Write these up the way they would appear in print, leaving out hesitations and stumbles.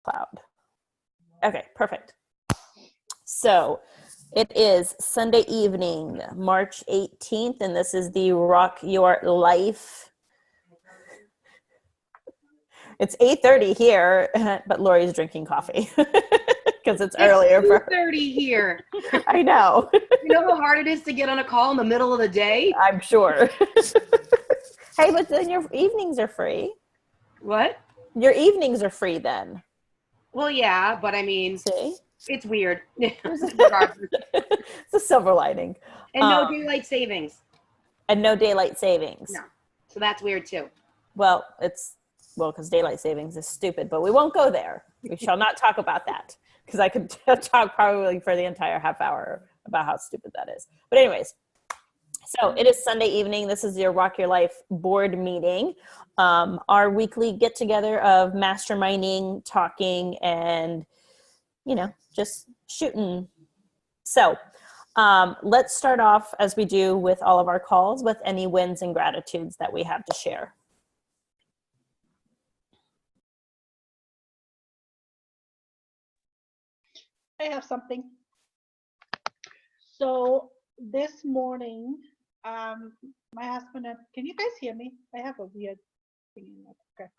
Cloud. Okay, perfect. So it is Sunday evening, March 18th, and this is the Rock Your Life. It's 8:30 here, but Lori's drinking coffee because it's earlier for her. 2:30 here. I know. You know how hard it is to get on a call in the middle of the day? I'm sure. Hey, but then your evenings are free. What? Your evenings are free then. Well, yeah, but I mean, See? it's weird. It's a silver lining. And no daylight savings. And no daylight savings. No. So that's weird too. Well, because daylight savings is stupid, but we won't go there. We shall not talk about that because I could talk probably for the entire half hour about how stupid that is. But anyways, so it is Sunday evening. This is your Rock Your Life board meeting. Our weekly get together of masterminding, talking, and, just shooting. So let's start off as we do with all of our calls with any wins and gratitudes that we have to share. I have something. So this morning, my husband, can you guys hear me? I have a weird thing. Okay.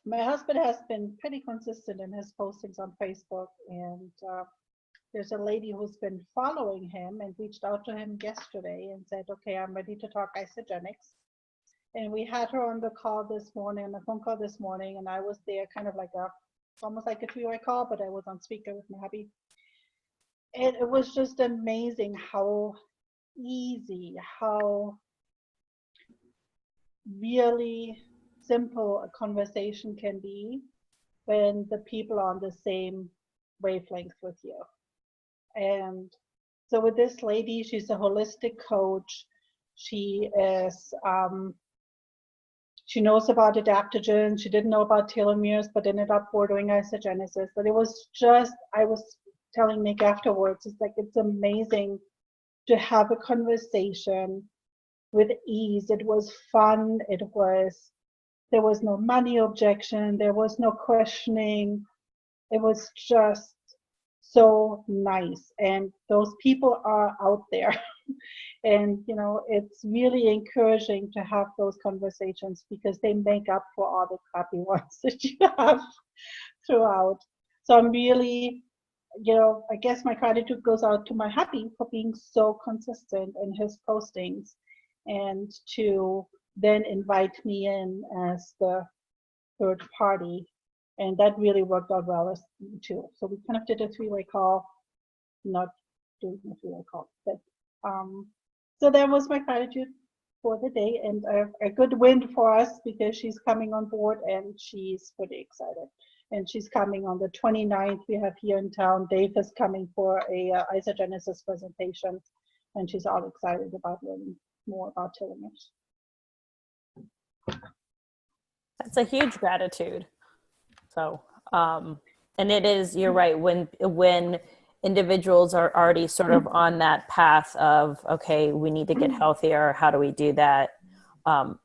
My husband has been pretty consistent in his postings on Facebook, and there's a lady who's been following him and reached out to him yesterday and said, okay, I'm ready to talk isogenics. And we had her on the call this morning, on the phone call this morning, and I was there kind of like almost like a three-way call, but I was on speaker with my hubby. And it was just amazing how easy, how really simple a conversation can be when the people are on the same wavelength with you. And so with this lady, she's a holistic coach. She is, she knows about adaptogens. She didn't know about telomeres, but ended up ordering isogenesis. But it was just, I was telling Nick afterwards, it's like, it's amazing to have a conversation with ease. It was fun. There was no money objection. There was no questioning. It was just so nice. And those people are out there. And, it's really encouraging to have those conversations because they make up for all the crappy ones that you have throughout. So I'm really, I guess my gratitude goes out to my hubby for being so consistent in his postings and to then invite me in as the third party. And that really worked out well as too. So we kind of did a three-way call, not doing a three-way call. But so that was my gratitude for the day, and a good win for us because she's coming on board and she's pretty excited. And she's coming on the 29th. We have here in town. Dave is coming for a isogenesis presentation, and she's all excited about learning more about telomeres. That's a huge gratitude. So, and it is, you're right, when individuals are already sort of on that path of, okay, we need to get healthier. How do we do that?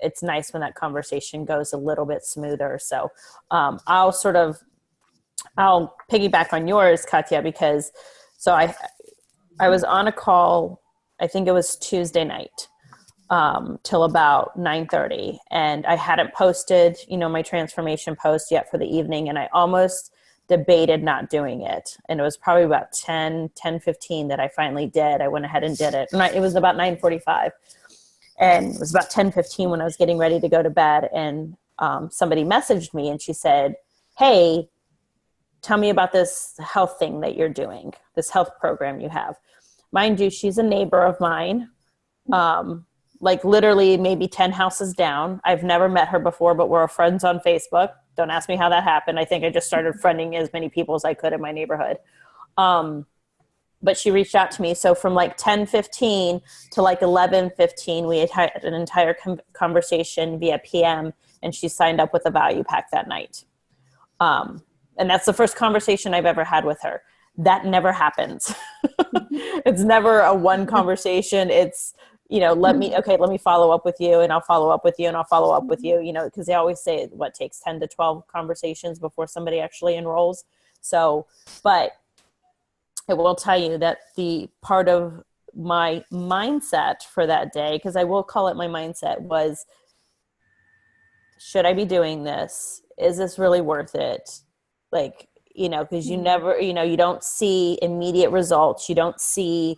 It's nice when that conversation goes a little bit smoother. So I'll piggyback on yours, Katya, because I was on a call, I think it was Tuesday night, till about 9:30. And I hadn't posted, my transformation post yet for the evening. And I almost debated not doing it. And it was probably about 10:15 that I finally did. I went ahead and did it. And it was about 9:45. And it was about 10:15 when I was getting ready to go to bed. And somebody messaged me and she said, hey, tell me about this health thing that you're doing, this health program you have. Mind you, she's a neighbor of mine. Like literally maybe 10 houses down. I've never met her before, but we're friends on Facebook. Don't ask me how that happened. I think I just started friending as many people as I could in my neighborhood. But she reached out to me. So from like 10:15 to like 11:15, we had an entire conversation via PM, and she signed up with a value pack that night. And that's the first conversation I've ever had with her. That never happens. It's never a one conversation. It's let me follow up with you, and I'll follow up with you, and I'll follow up with you, because they always say what takes 10 to 12 conversations before somebody actually enrolls. So, but I will tell you that the part of my mindset for that day, because I will call it my mindset, was, should I be doing this? Is this really worth it? Like, because you never, you don't see immediate results. You don't see,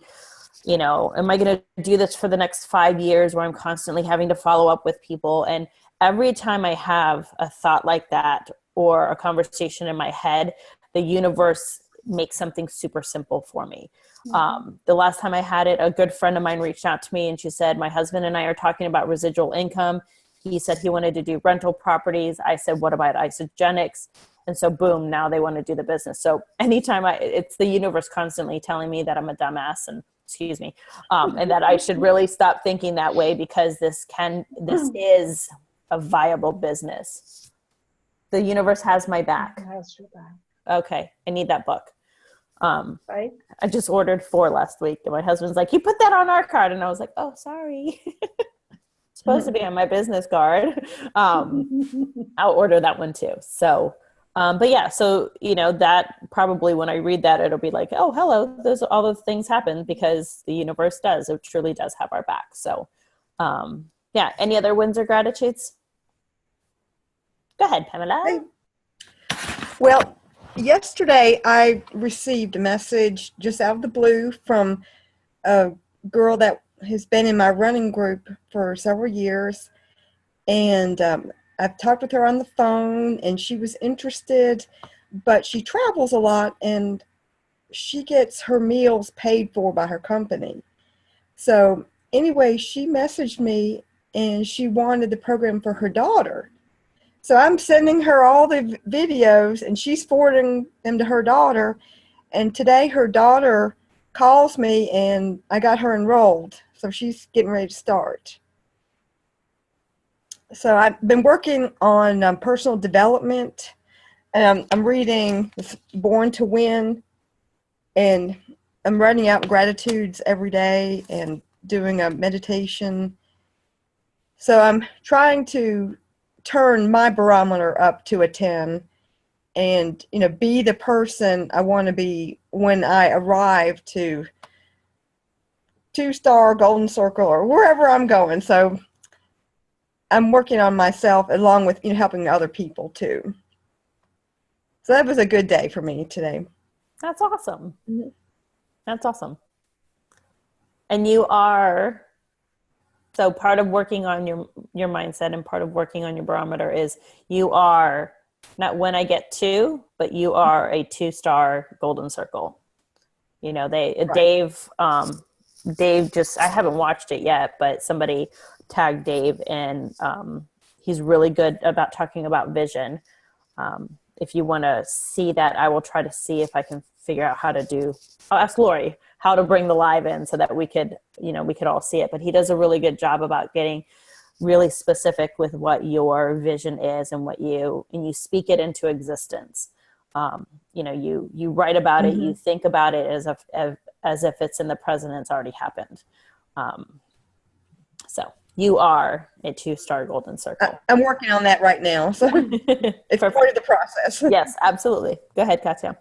am I going to do this for the next 5 years where I'm constantly having to follow up with people? And every time I have a thought like that or a conversation in my head, the universe makes something super simple for me. The last time I had it, a good friend of mine reached out to me and she said, my husband and I are talking about residual income. He said he wanted to do rental properties. I said, what about isogenics? And so boom, now they want to do the business. So anytime it's the universe constantly telling me that I'm a dumbass, and excuse me, and that I should really stop thinking that way, because this is a viable business. The universe has my back. It has your back. Okay. I need that book. Right? I just ordered 4 last week, and my husband's like, you put that on our card. And I was like, oh, sorry. It's supposed to be on my business card. I'll order that one too. So, but yeah, so, that probably when I read that, it'll be like, oh, hello, all those things happen because the universe it truly does have our back. So, yeah. Any other wins or gratitudes? Go ahead, Pamela. Hey. Well, yesterday I received a message just out of the blue from a girl that has been in my running group for several years. And I've talked with her on the phone, and she was interested, but she travels a lot and she gets her meals paid for by her company. So anyway, she messaged me and she wanted the program for her daughter. So I'm sending her all the videos and she's forwarding them to her daughter. And today her daughter calls me and I got her enrolled. So she's getting ready to start. So I've been working on personal development. I'm reading Born to Win, and I'm writing out gratitudes every day and doing a meditation. So I'm trying to turn my barometer up to a 10 and, be the person I want to be when I arrive to 2-star, golden circle, or wherever I'm going. So I'm working on myself along with, helping other people too. So that was a good day for me today. That's awesome. Mm-hmm. That's awesome. And you are, so part of working on your mindset and part of working on your barometer is you are not when I get 2, but you are a 2-star golden circle. Right. Dave just, I haven't watched it yet, but somebody tagged Dave, and he's really good about talking about vision. If you want to see that, I will try to see if I can figure out I'll ask Lori how to bring the live in so that we could all see it. But he does a really good job about getting really specific with what your vision is and you speak it into existence. You write about it, you think about it as if it's in the present and it's already happened. So you are a 2-star golden circle. I'm working on that right now. So it's part of the process. Yes, absolutely. Go ahead, Katya.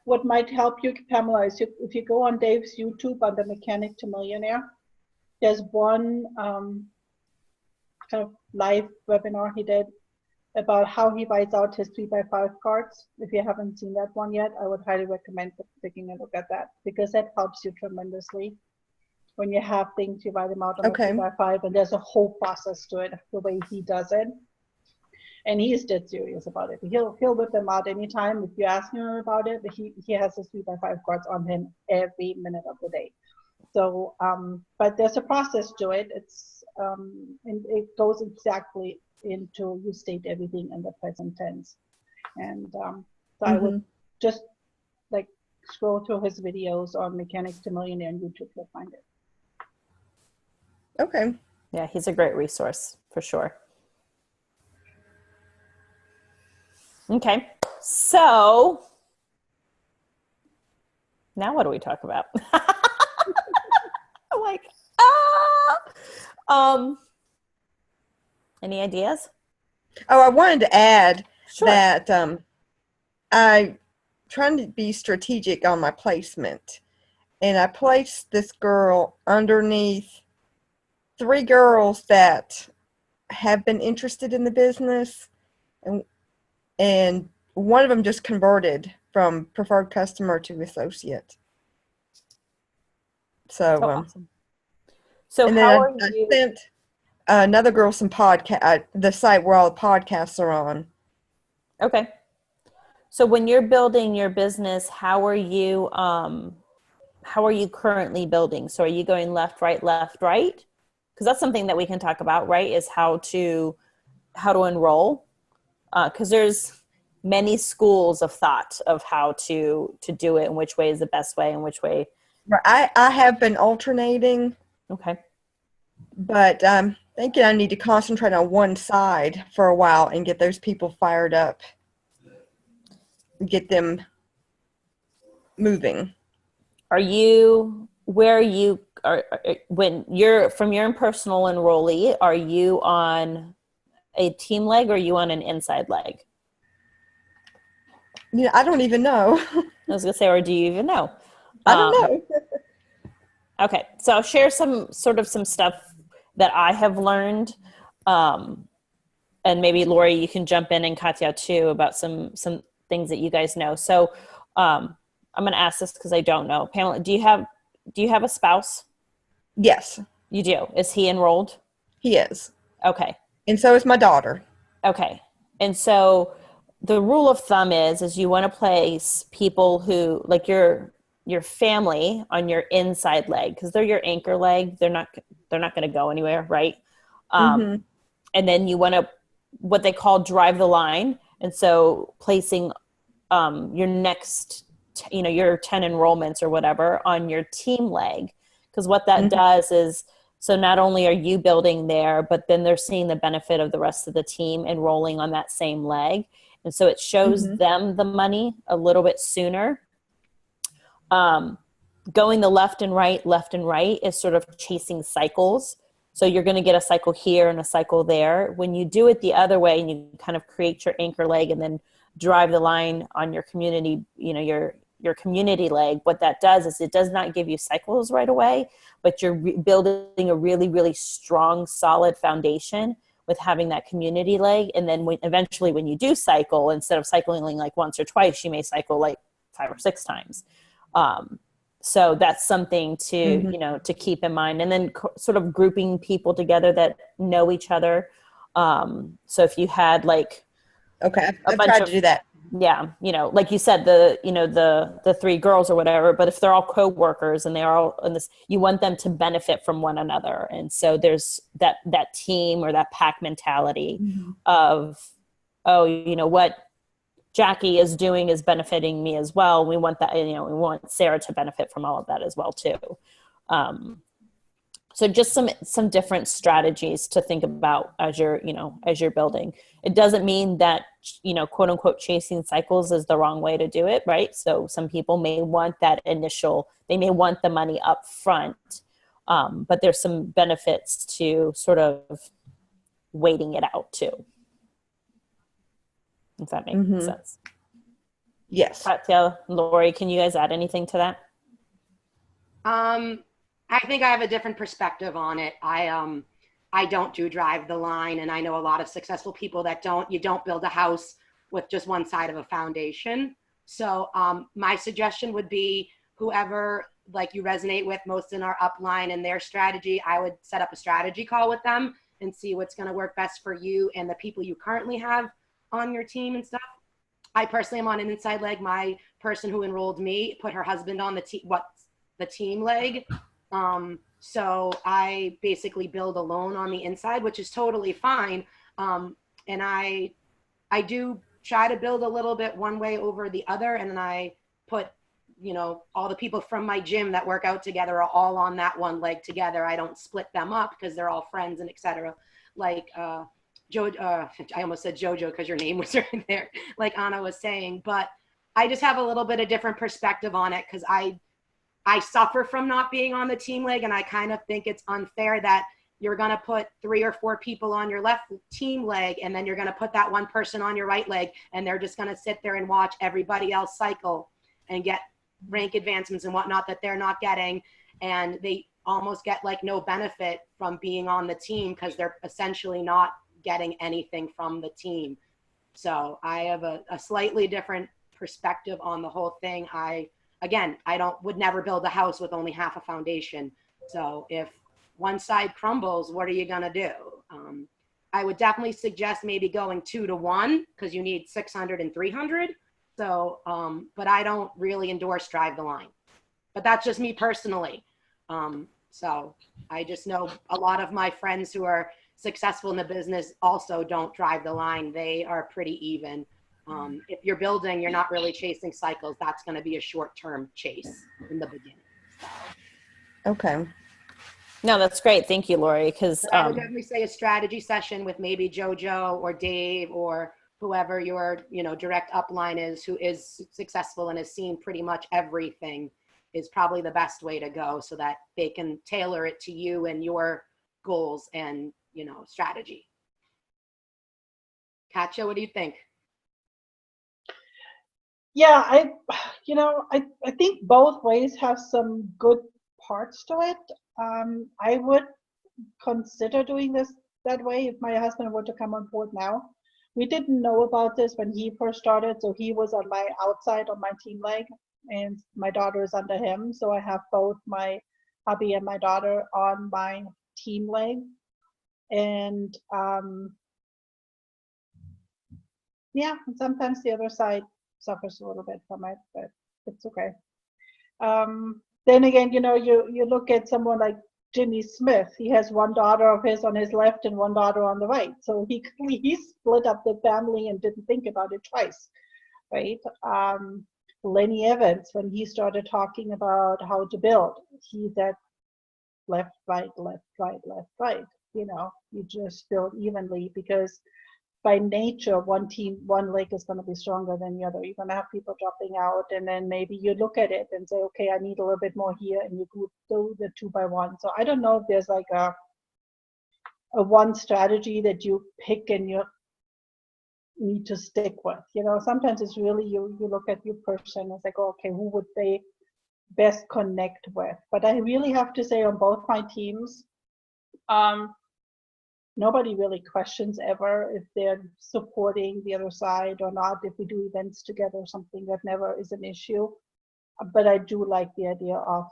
What might help you, Pamela, is if you go on Dave's YouTube on the Mechanic to Millionaire, there's one kind of live webinar he did about how he writes out his 3x5 cards. If you haven't seen that one yet, I would highly recommend taking a look at that, because that helps you tremendously. When you have things, you write them out on a 3x5, and there's a whole process to it, the way he does it. And he's dead serious about it. He'll whip them out anytime. If you ask him about it, he has his 3x5 cards on him every minute of the day. So, but there's a process to it. It's and it goes exactly into, you state everything in the present tense. And so I would just scroll through his videos on Mechanics to Millionaire on YouTube. You'll find it. Okay. Yeah, he's a great resource for sure. Okay, so now what do we talk about? I'm like, Any ideas? Oh, I wanted to add Sure. that I trying to be strategic on my placement, and I placed this girl underneath 3 girls that have been interested in the business, and one of them just converted from preferred customer to associate. So, Awesome. So and how are then I you? sent another girl some podcast, the site where all the podcasts are on. Okay. So when you're building your business, how are you currently building? So are you going left, right, left, right? Because that's something that we can talk about, right? Is how to enroll. Because there's many schools of thought of how to do it and which way is the best way and which way. I have been alternating, Okay. but I'm thinking I need to concentrate on one side for a while and get those people fired up, get them moving. Where you are when you're from your personal enrollee, are you on a team leg or are you on an inside leg? Yeah, I don't even know. I was gonna say, or do you even know? I don't know. Okay, so I'll share some stuff that I have learned, and maybe Lori, you can jump in, and Katya too, about some things that you guys know. So I'm going to ask this because I don't know. Pamela, do you have a spouse? Yes, You do. Is he enrolled? he is. Okay. And so is my daughter. Okay. And so the rule of thumb is you want to place people who, like your family, on your inside leg, because they're your anchor leg. They're not going to go anywhere, right? Mm-hmm. And then you want to, what they call, drive the line. And so placing your next, your 10 enrollments or whatever on your team leg. Because what that does is, so not only are you building there, but then they're seeing the benefit of the rest of the team enrolling on that same leg. And so it shows them the money a little bit sooner. Going the left and right is sort of chasing cycles. So you're going to get a cycle here and a cycle there. When you do it the other way and you kind of create your anchor leg and then drive the line on your community, your community leg, what that does is it does not give you cycles right away, but you're building a really, really strong, solid foundation with having that community leg. And then eventually when you do cycle, instead of cycling like once or twice, you may cycle like 5 or 6 times. So that's something to, to keep in mind. And then sort of grouping people together that know each other. So if you had like, okay, I've tried to do that. Yeah. Like you said, the 3 girls or whatever, but if they're all co-workers and they're all in this, you want them to benefit from one another. And so there's that team or that pack mentality of, oh, what Jackie is doing is benefiting me as well. We want that, we want Sarah to benefit from all of that as well too. So just some different strategies to think about as you're building. It doesn't mean that, quote unquote, chasing cycles is the wrong way to do it, right? So some people may want they may want the money up front, but there's some benefits to sort of waiting it out too. If that makes sense. Yes. Katya, Lori, can you guys add anything to that? I think I have a different perspective on it. I don't do drive the line, and I know a lot of successful people that don't. You don't build a house with just one side of a foundation. So my suggestion would be whoever like you resonate with most in our upline and their strategy, I would set up a strategy call with them and see what's going to work best for you and the people you currently have on your team and stuff. I personally am on an inside leg. My person who enrolled me put her husband on the team leg. So I basically build alone on the inside, which is totally fine. And I do try to build a little bit one way over the other. And then I put, all the people from my gym that work out together are all on that one leg together. I don't split them up because they're all friends and etc. Like, I almost said Jojo because your name was right there, like Anna was saying, but I just have a little bit of different perspective on it because I suffer from not being on the team leg, and I kind of think it's unfair that you're going to put 3 or 4 people on your left team leg, and then you're going to put that one person on your right leg, and they're just going to sit there and watch everybody else cycle and get rank advancements and whatnot that they're not getting. And they almost get like no benefit from being on the team because they're essentially not getting anything from the team. So I have a slightly different perspective on the whole thing. Would never build a house with only half a foundation. So if one side crumbles, what are you going to do? I would definitely suggest maybe going 2 to 1 because you need 600 and 300. So, but I don't really endorse drive the line, but that's just me personally. So I just know a lot of my friends who are successful in the business also don't drive the line. They are pretty even. If you're building, you're not really chasing cycles. That's going to be a short-term chase in the beginning. Okay. No, that's great. Thank you, Lori. Because I would definitely say a strategy session with maybe JoJo or Dave or whoever your direct upline is, who is successful and has seen pretty much everything, is probably the best way to go so that they can tailor it to you and your goals and strategy. Katja, what do you think? Yeah, I think both ways have some good parts to it. I would consider doing this that way if my husband were to come on board now. We didn't know about this when he first started, so he was on my outside on my team leg, and my daughter is under him. So I have both my hubby and my daughter on my team leg, and yeah, sometimes the other side suffers a little bit from it, but it's okay. Then again, you look at someone like Jimmy Smith. He has one daughter of his on his left and one daughter on the right. So he split up the family and didn't think about it twice, right? Lenny Evans, when he started talking about how to build, he said left, right, left, right, left, right. You just build evenly because by nature, one leg is going to be stronger than the other. You're going to have people dropping out, and then maybe you look at it and say, okay, I need a little bit more here, and you do the 2 by 1. So I don't know if there's like a one strategy that you pick and you need to stick with. Sometimes it's really you look at your person and it's like, oh, okay, who would they best connect with? But I really have to say on both my teams, nobody really questions ever if they're supporting the other side or not. If we do events together or something, that never is an issue. But I do like the idea of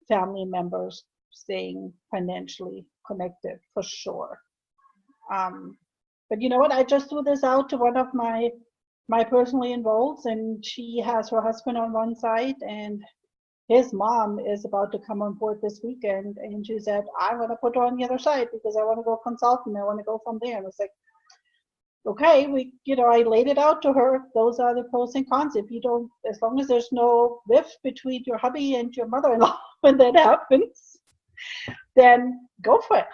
family members staying financially connected for sure. But you know what? I just threw this out to one of my personally enrolled, and she has her husband on one side and his mom is about to come on board this weekend, and she said, I want to put her on the other side because I want to go consultant. I want to go from there. And it's like, okay, I laid it out to her. Those are the pros and cons. If you don't, as long as there's no rift between your hubby and your mother-in-law when that happens, then go for it.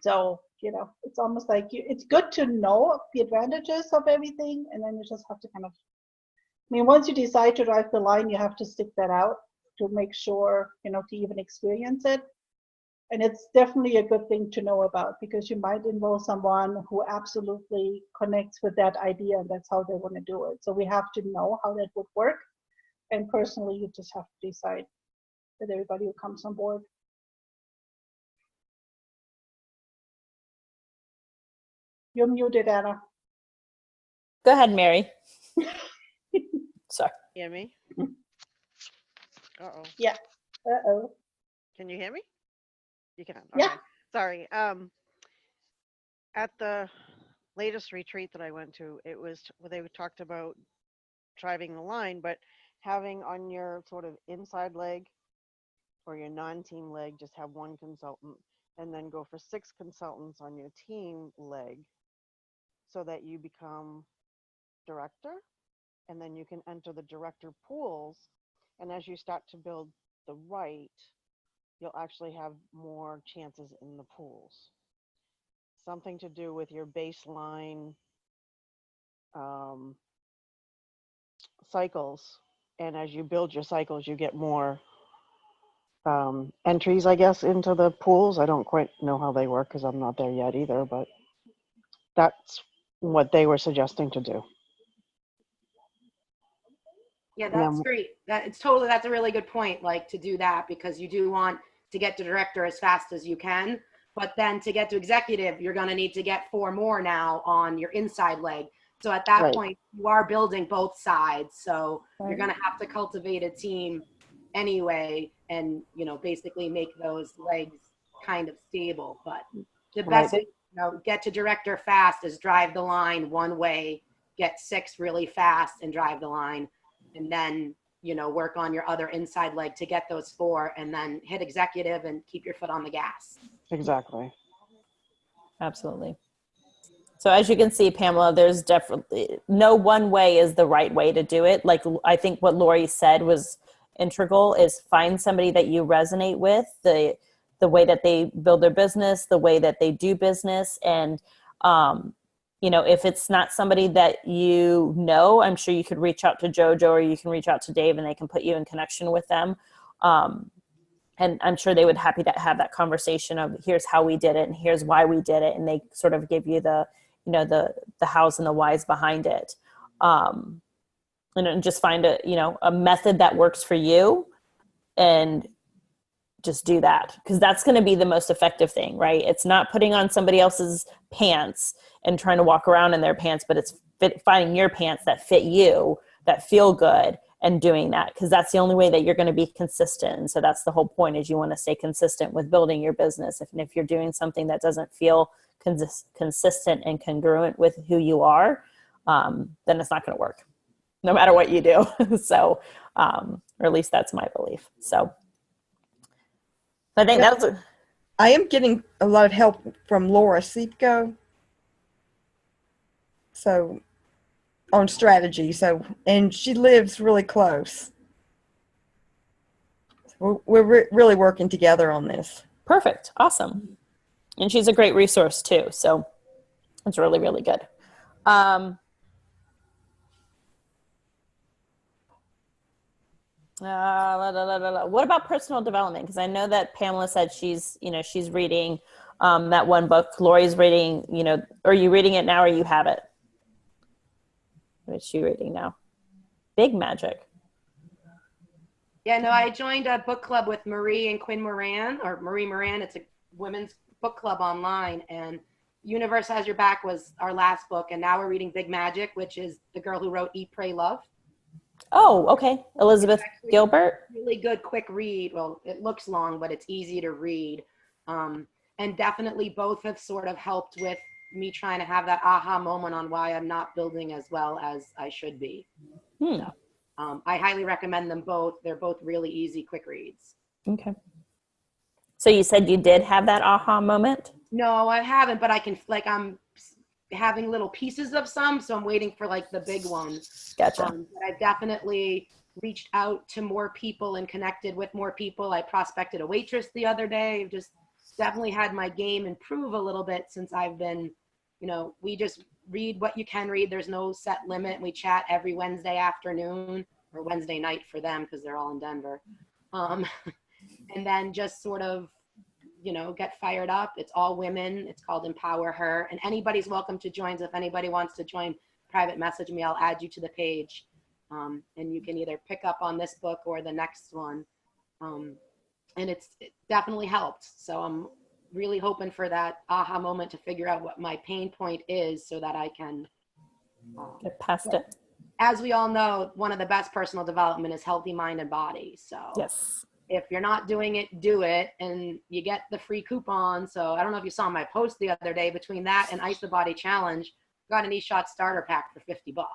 So, it's almost like it's good to know the advantages of everything, and then you just have to kind of, once you decide to drive the line, you have to stick that out to make sure, to even experience it. And it's definitely a good thing to know about because you might involve someone who absolutely connects with that idea and that's how they want to do it. So we have to know how that would work. And personally, you just have to decide with everybody who comes on board. You're muted, Anna. Go ahead, Mary. Sorry. Hear me? Uh-oh. Yeah. Uh-oh. Can you hear me? You can. Okay. Yeah. Sorry. At the latest retreat that I went to, it was they talked about driving the line, but having on your sort of inside leg or your non-team leg, just have one consultant and then go for 6 consultants on your team leg so that you become director. And then you can enter the director pools. And as you start to build the right, you'll actually have more chances in the pools. Something to do with your baseline cycles. And as you build your cycles, you get more entries, I guess, into the pools. I don't quite know how they work because I'm not there yet either, but that's what they were suggesting to do. Yeah, And that's then, great. That's a really good point, like to do that, because you do want to get to director as fast as you can. But then to get to executive, you're going to need to get 4 more now on your inside leg. So at that Right. point, you are building both sides. So you're Right. going to have to cultivate a team anyway, and basically make those legs kind of stable. But the Right. best way, get to director fast is drive the line one way, get 6 really fast and drive the line, and then work on your other inside leg to get those 4, and then hit executive and keep your foot on the gas. Exactly. Absolutely. So as you can see, Pamela, there's definitely no one way is the right way to do it. Like, I think what Lori said was integral, is find somebody that you resonate with, the way that they build their business, the way that they do business. And, if it's not somebody that I'm sure you could reach out to Jojo, or you can reach out to Dave and they can put you in connection with them. And I'm sure they would happy to have that conversation of, here's how we did it and here's why we did it. And they sort of give you the hows and the whys behind it. And just find a method that works for you, and just do that, because that's going to be the most effective thing, right? It's not putting on somebody else's pants and trying to walk around in their pants, but it's finding your pants that fit you, that feel good, and doing that, because that's the only way that you're going to be consistent. And so that's the whole point, is you want to stay consistent with building your business. If you're doing something that doesn't feel consistent and congruent with who you are, then it's not going to work, no matter what you do. So, or at least that's my belief. So I think I am getting a lot of help from Laura Sipko. So on strategy. So, and she lives really close. We're really working together on this. perfect. Awesome. And she's a great resource too. So it's really, really good. What about personal development? Because I know that Pamela said she's reading that one book. Lori's reading, are you reading it now, or you have it? What is she reading now? Big Magic. Yeah, no, I joined a book club with Marie and Quinn Moran, or Marie Moran. It's a women's book club online, and Universe Has Your Back was our last book, and now we're reading Big Magic, which is the girl who wrote Eat, Pray, Love. Oh, okay. Elizabeth Gilbert. Really good, quick read. Well, it looks long, but it's easy to read. And definitely both have sort of helped with me trying to have that aha moment on why I'm not building as well as I should be. So, I highly recommend them both. They're both really easy, quick reads. Okay. So you said you did have that aha moment? No, I haven't, but I'm having little pieces of some, so I'm waiting for like the big ones. Gotcha. But I've definitely reached out to more people and connected with more people. I prospected a waitress the other day. I've just definitely had my game improve a little bit since I've been, we just read what you can read. There's no set limit. We chat every Wednesday afternoon, or Wednesday night for them because they're all in Denver. And then just sort of, get fired up. It's all women. It's called Empower Her. And anybody's welcome to join. So if anybody wants to join, private message me. I'll add you to the page. And you can either pick up on this book or the next one. And it definitely helped. So I'm really hoping for that aha moment to figure out what my pain point is so that I can Get past it. As we all know, one of the best personal development is healthy mind and body. So Yes. if you're not doing it, do it, and you get the free coupon. So I don't know if you saw my post the other day, between that and Ice the Body Challenge, got an eShot starter pack for $50.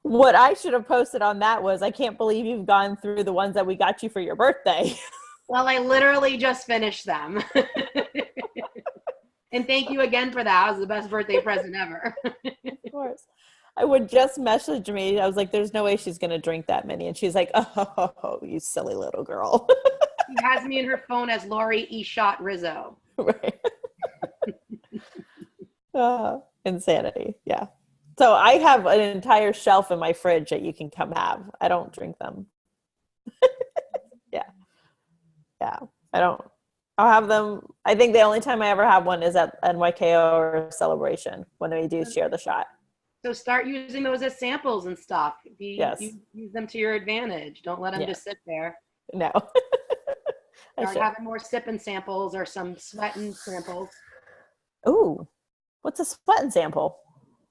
What I should have posted on that was, I can't believe you've gone through the ones that we got you for your birthday. Well, I literally just finished them. And thank you again for that. It was the best birthday present ever. Of course. I would just message me. I was like, there's no way she's going to drink that many. And she's like, oh, you silly little girl. She has me in her phone as Lori eShot Rizzo. Right. Insanity. Yeah. So I have an entire shelf in my fridge that you can come have. I don't drink them. Yeah. Yeah. I don't. I'll have them. I think the only time I ever have one is at NYKO or Celebration when they do share the shot. So start using those as samples and stuff. Yes. Use them to your advantage. Don't let them Yeah. just sit there. No. I Start should. having more sipping samples or some sweating samples. Ooh. What's a sweating sample?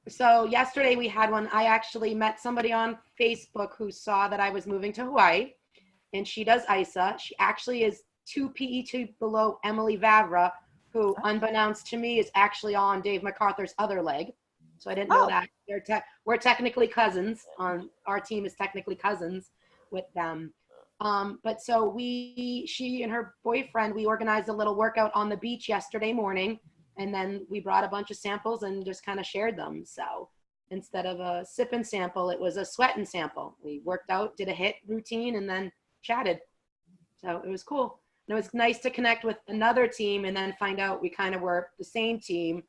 So yesterday we had one. I actually met somebody on Facebook who saw that I was moving to Hawaii, and she does ISA. She actually is 2 PE2 below Emily Vavra, who, unbeknownst to me, is actually on Dave MacArthur's other leg. So I didn't know that. We're technically cousins. Our team is technically cousins with them. But so she and her boyfriend, we organized a little workout on the beach yesterday morning. And then we brought a bunch of samples and just kind of shared them. So instead of a sipping sample, it was a sweating sample. We worked out, did a HIIT routine, and then chatted. So it was cool. And it was nice to connect with another team and then find out we kind of were the same team.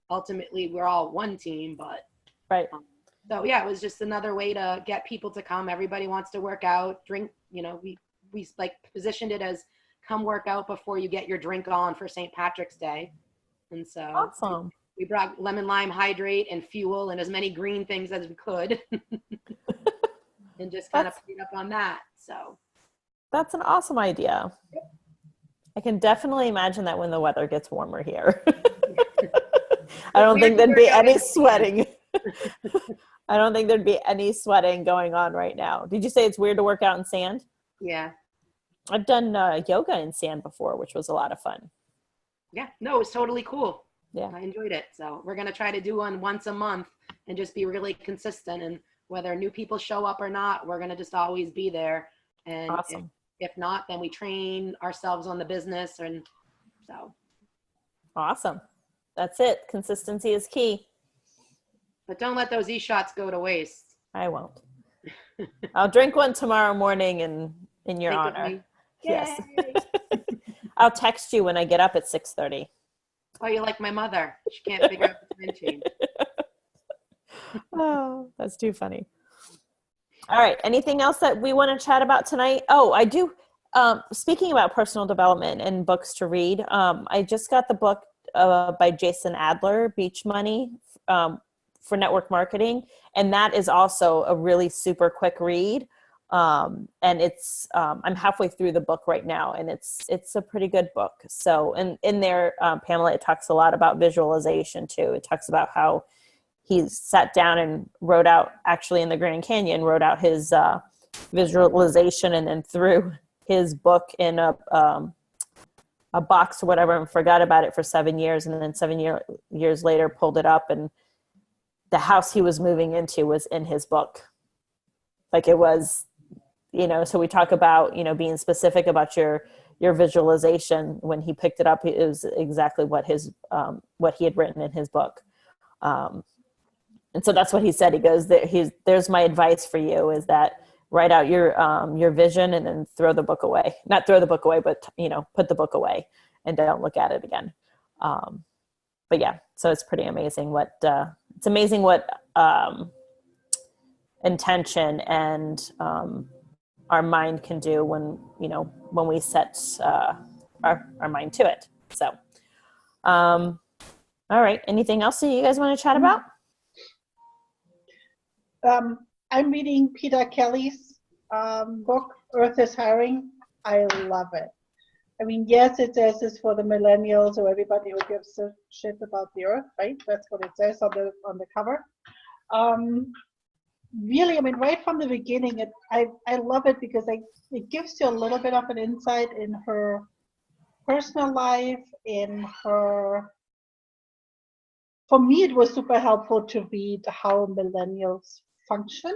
Ultimately, we're all one team, but right. So yeah, it was just another way to get people to come. Everybody wants to work out, drink. You know, we like positioned it as come work out before you get your drink on for St. Patrick's Day. And so Awesome. We brought lemon lime hydrate and fuel and as many green things as we could and just kind of played up on that. So that's an awesome idea. Yep. I can definitely imagine that when the weather gets warmer here. I don't think there'd be any sweating. I don't think there'd be any sweating going on right now. Did you say it's weird to work out in sand? Yeah. I've done yoga in sand before, which was a lot of fun. Yeah, no, it was totally cool. Yeah. I enjoyed it. So we're going to try to do one once a month and just be really consistent. And whether new people show up or not, we're going to just always be there. And awesome. If not, then we train ourselves on the business. And so. Awesome. That's it. Consistency is key. But don't let those e-shots go to waste. I won't. I'll drink one tomorrow morning in your honor. Yes. I'll text you when I get up at 6:30. Oh, you're like my mother. She can't figure out the time change. Oh, that's too funny. All right. Anything else that we want to chat about tonight? Oh, I do. Speaking about personal development and books to read, I just got the book by Jason Adler, Beach Money, for network marketing. And that is also a really super quick read. And it's, I'm halfway through the book right now, and it's a pretty good book. So in there, Pamela, it talks a lot about visualization too. It talks about how he sat down and wrote out, actually in the Grand Canyon, wrote out his visualization and then threw his book in a box or whatever and forgot about it for 7 years. And then 7 years later pulled it up, and the house he was moving into was in his book. Like it was, so we talk about, being specific about your visualization. When he picked it up, it was exactly what he had written in his book. And so that's what he said. He goes, there's my advice for you, is that write out your vision and then throw the book away. Not throw the book away, but, put the book away and don't look at it again. But yeah, so it's pretty amazing what intention and our mind can do when we set our mind to it. So, all right. Anything else that you guys want to chat about? I'm reading Peter Kelly's book, Earth is Hiring. I love it. I mean, yes, it says it's for the millennials or everybody who gives a shit about the earth, right? That's what it says on the cover. Really, I mean, right from the beginning, I love it because it gives you a little bit of an insight in her personal life, for me, it was super helpful to read how millennials function.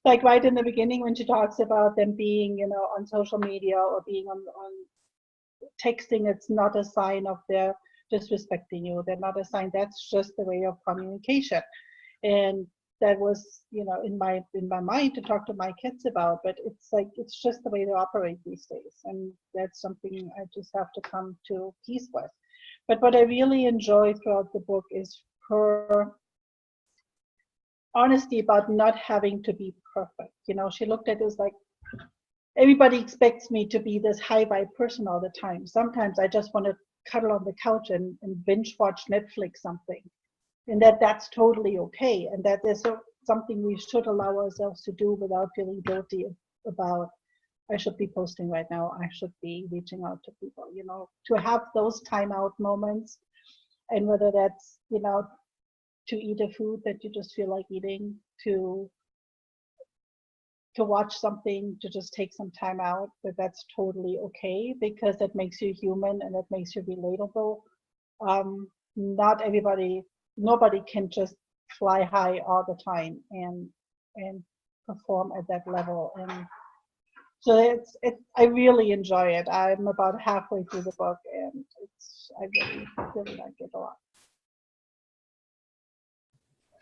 Like right in the beginning when she talks about them being, on social media or being on texting, it's not a sign of their disrespecting you. They're not a sign. That's just the way of communication. And that was, in my mind to talk to my kids about, but it's just the way they operate these days. And that's something I just have to come to peace with. But what I really enjoy throughout the book is her honesty about not having to be perfect. You know, she looked at it as like, everybody expects me to be this high vibe person all the time. Sometimes I just want to cuddle on the couch and binge watch Netflix something, and that's totally okay, and that is something we should allow ourselves to do without feeling guilty about, I should be posting right now, I should be reaching out to people, you know, to have those timeout moments. And whether that's, you know, to eat a food that you just feel like eating, to watch something, to just take some time out, that's totally okay, because that makes you human and that makes you relatable. Not everybody, nobody can just fly high all the time and perform at that level. And so I really enjoy it. I'm about halfway through the book, and I really like it a lot.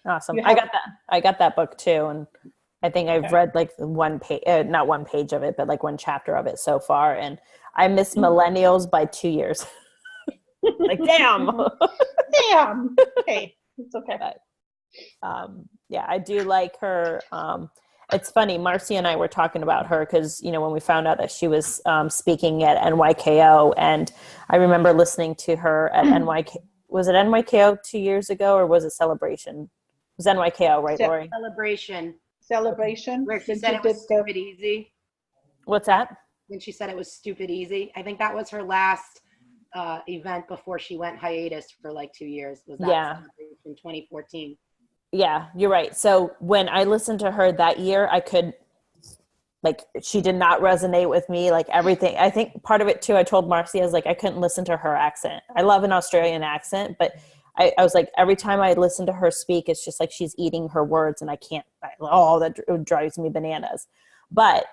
Awesome. I got that book too, and I think I've read like one page, not one page of it, but like one chapter of it so far. And I missed millennials by 2 years. Like, damn. Damn. Okay. It's okay. But, yeah, I do like her. It's funny. Marcy and I were talking about her because, you know, when we found out that she was speaking at NYKO, and I remember listening to her at NYK. Was it NYKO 2 years ago, or was it Celebration? It was NYKO, right, Lori? Celebration. Where she said it was stupid easy. What's that? When she said it was stupid easy. I think that was her last event before she went hiatus for like 2 years. Was that in 2014? Yeah, you're right. So when I listened to her that year, I could, like, she did not resonate with me, like everything. I think part of it too, I told Marcy, I was like, I couldn't listen to her accent. I love an Australian accent, but I was like, every time I listen to her speak, it's just like she's eating her words, and I can't, that drives me bananas. But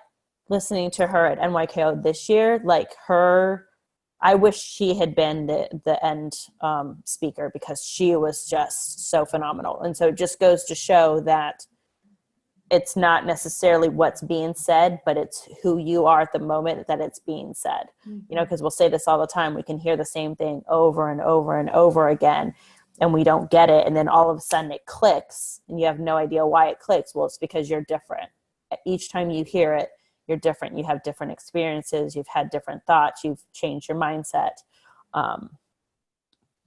listening to her at NYKO this year, like I wish she had been the end speaker, because she was just so phenomenal. And so it just goes to show that it's not necessarily what's being said, but it's who you are at the moment that it's being said. Mm-hmm. You know, because we'll say this all the time. We can hear the same thing over and over and over again, and we don't get it. And then all of a sudden it clicks, and you have no idea why it clicks. Well, it's because you're different. Each time you hear it, you're different. You have different experiences. You've had different thoughts. You've changed your mindset.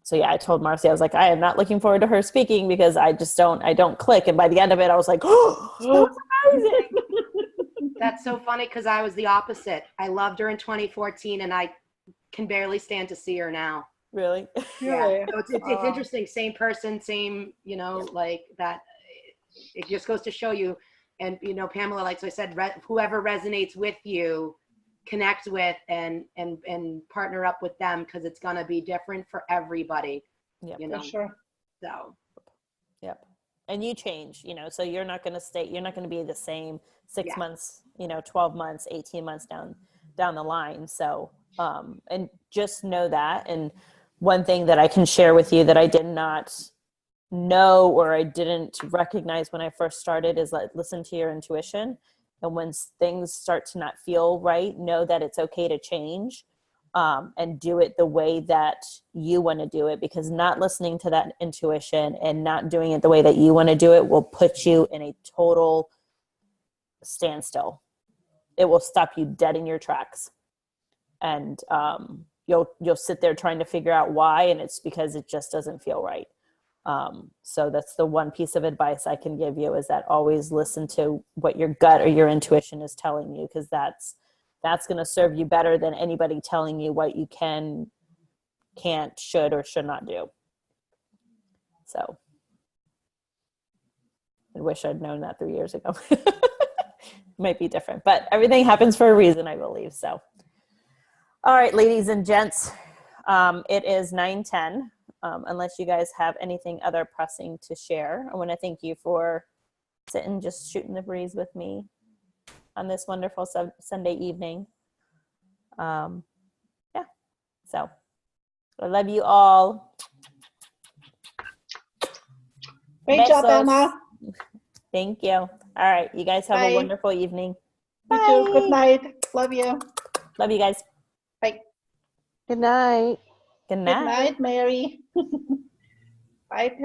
So yeah, I told Marcy, I was like, I am not looking forward to her speaking, because I don't click. And by the end of it, I was like, oh, that was amazing. That's so funny, because I was the opposite. I loved her in 2014, and I can barely stand to see her now. Really? Yeah. So it's interesting. Same person, same, you know, like that. It just goes to show you. And, you know, Pamela, like I said, whoever resonates with you, connect with and partner up with them, because it's going to be different for everybody. Yeah, you know? For sure. So. Yep. And you change, you know, so you're not going to be the same 6 months, you know, 12 months, 18 months down the line. So, and just know that. And one thing that I can share with you that I did not know, or I didn't recognize when I first started, is like, listen to your intuition. And when things start to not feel right, know that it's okay to change, and do it the way that you want to do it, because not listening to that intuition and not doing it the way that you want to do it will put you in a total standstill. It will stop you dead in your tracks. And you'll sit there trying to figure out why, and it's because it just doesn't feel right. So that's the one piece of advice I can give you, is that always listen to what your gut or your intuition is telling you, because that's going to serve you better than anybody telling you what you can't, should, or should not do. So I wish I'd known that 3 years ago. Might be different, but everything happens for a reason, I believe. So, all right, ladies and gents, it is 9:10. Unless you guys have anything other pressing to share, I want to thank you for sitting, just shooting the breeze with me on this wonderful Sunday evening. Yeah, so I love you all. Great job, Emma. Thank you. All right, you guys have a wonderful evening. You too. Good night. Love you. Love you guys. Bye. Good night. Good night. Good night, Mary. Bye, Pat.